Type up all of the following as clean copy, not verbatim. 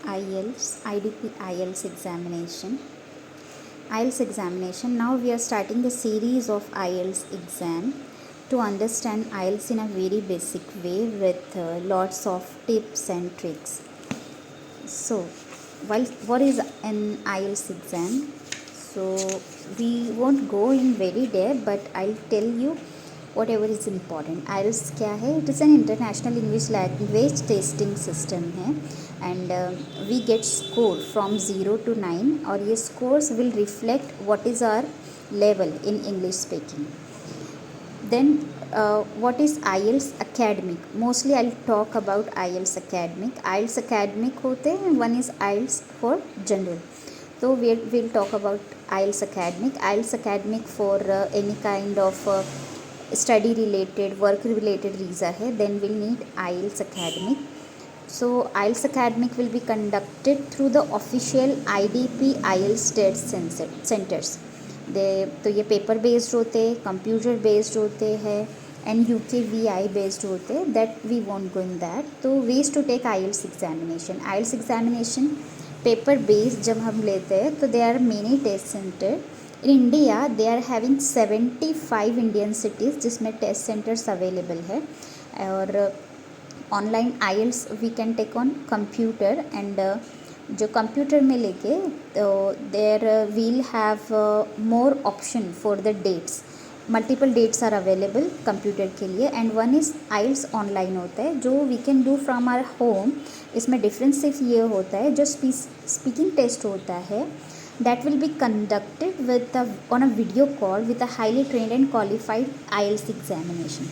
IELTS, IDP IELTS examination. IELTS examination. Now we are starting the series of IELTS exam to understand IELTS in a very basic way with lots of tips and tricks. So, what is an IELTS exam? So we won't go in very depth, but I'll tell you whatever is important. IELTS क्या है? It is an international English language testing system है, and we get score from 0 to 9, और ये scores will reflect what is our level in English speaking. Then what is IELTS academic? Mostly I'll talk about IELTS academic. IELTS academic होते हैं, one is IELTS for general. So we'll talk about IELTS academic. IELTS academic for any kind of study related, work related visa है, then we'll need IELTS academic. So IELTS academic will be conducted through the official IDP IELTS test centers. तो ये paper based होते हैं, computer based होते हैं, and UKVI based होते हैं. That we want go in that. तो ways to take IELTS examination. IELTS examination paper based जब हम लेते हैं तो they are many test center in India. They are having 75 Indian cities जिसमें टेस्ट सेंटर्स अवेलेबल है. और online IELTS we can take on computer, and जो computer में लेके तो there will have more option for the dates. Multiple dates are available computer के लिए, and one is IELTS online होता है जो we can do from our home. इसमें डिफरेंस सिर्फ ये होता है, जो स्पीकिंग टेस्ट होता है that will be conducted with on a video call with a highly trained and qualified IELTS examination.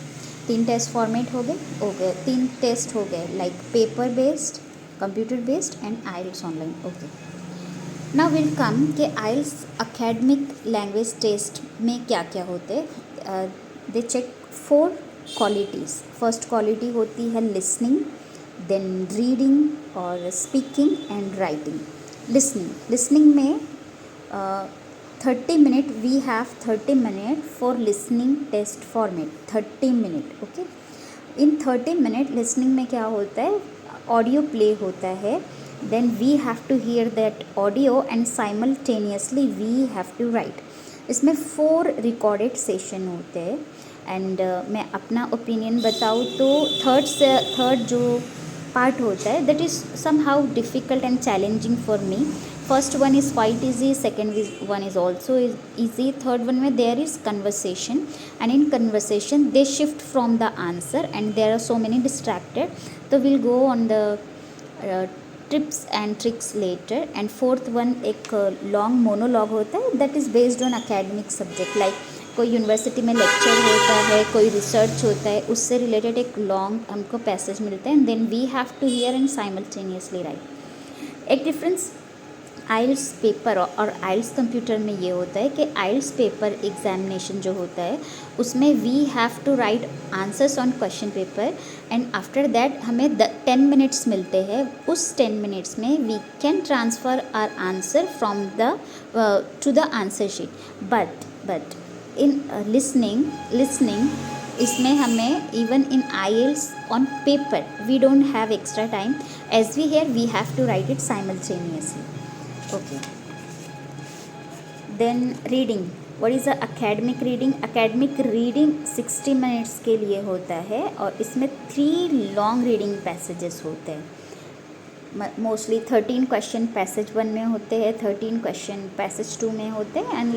3 test format हो गए 3 टेस्ट हो गए, like paper based, computer based and IELTS online. Okay, now will come कि IELTS academic language test में क्या क्या होते हैं. They check 4 qualities. First quality होती है लिसनिंग, देन रीडिंग और स्पीकिंग एंड राइटिंग. लिसनिंग में 30 minute, we have 30 minute for listening test format. 30 minute. Okay, in 30 minute listening में क्या होता है, ऑडियो प्ले होता है. Then we have to hear that audio and simultaneously we have to write. इसमें 4 recorded session होते हैं. एंड मैं अपना ओपिनियन बताऊँ तो थर्ड जो पार्ट होता है that is somehow difficult and challenging for me. First one is quite easy, second one is also easy, third one में there is conversation, and in conversation they shift from the answer and there are so many distracted. तो will go on the tips and tricks later. And fourth one एक long monologue होता है that is based on academic subject. Like कोई university में lecture होता है, कोई research होता है, उससे रिलेटेड एक लॉन्ग हमको पैसेज मिलता है, and then we have to hear and simultaneously write. एक डिफरेंस IELTS पेपर और IELTS कंप्यूटर में ये होता है कि IELTS पेपर एग्जामिनेशन जो होता है उसमें we have to write answers on question paper, and after that हमें 10 मिनट्स मिलते हैं. उस 10 मिनट्स में we can transfer our answer from the to the answer sheet. But in listening इसमें हमें even in IELTS on paper we don't have extra time. As we hear we have to write it simultaneously. Okay, then reading. What is a academic reading? Academic reading 60 minutes के लिए होता है, और इसमें 3 long reading passages होते हैं. Mostly 13 question passage 1 में होते हैं, 13 क्वेश्चन पैसेज 2 में होते हैं, एंड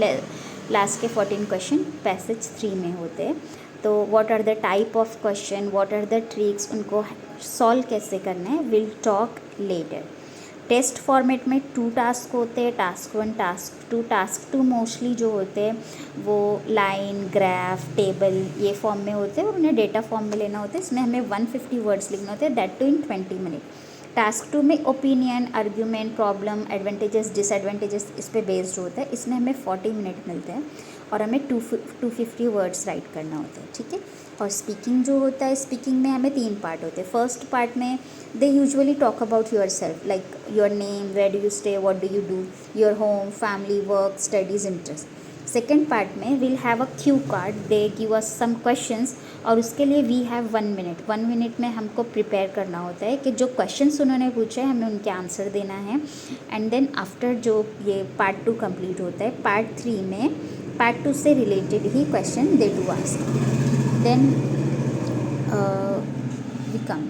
लास्ट के 14 क्वेश्चन पैसेज 3 में होते हैं. तो what are the type of question, what are the tricks, उनको सॉल्व कैसे करना है, will talk later. Test format में 2 टास्क होते हैं, टास्क 1, टास्क 2. टास्क 2 मोस्टली जो होते हैं वो लाइन, ग्राफ, टेबल ये फॉर्म में होते हैं, और उन्हें डेटा फॉर्म में लेना होता है. इसमें हमें 150 वर्ड्स लिखने होते हैं, that too in 20 minute. Task 2 में opinion, argument, problem, advantages, disadvantages इस पे बेस्ड होता है. इसमें हमें 40 मिनट मिलते हैं, और हमें 250 वर्ड्स राइट करना होता है. ठीक है. और स्पीकिंग जो होता है, स्पीकिंग में हमें 3 पार्ट होते हैं. फर्स्ट पार्ट में they usually talk about yourself, like your name, where do you stay, what do you do, your home, family, work, studies, interest. Second part में will have a cue card, they give us some questions और उसके लिए we have 1 minute. 1 minute में हमको prepare करना होता है कि जो क्वेश्चंस उन्होंने पूछे हमें उनके आंसर देना है। एंड देन आफ्टर जो ये पार्ट 2 कंप्लीट होता है, पार्ट 3 में पार्ट 2 से रिलेटेड ही question they do ask. Then we come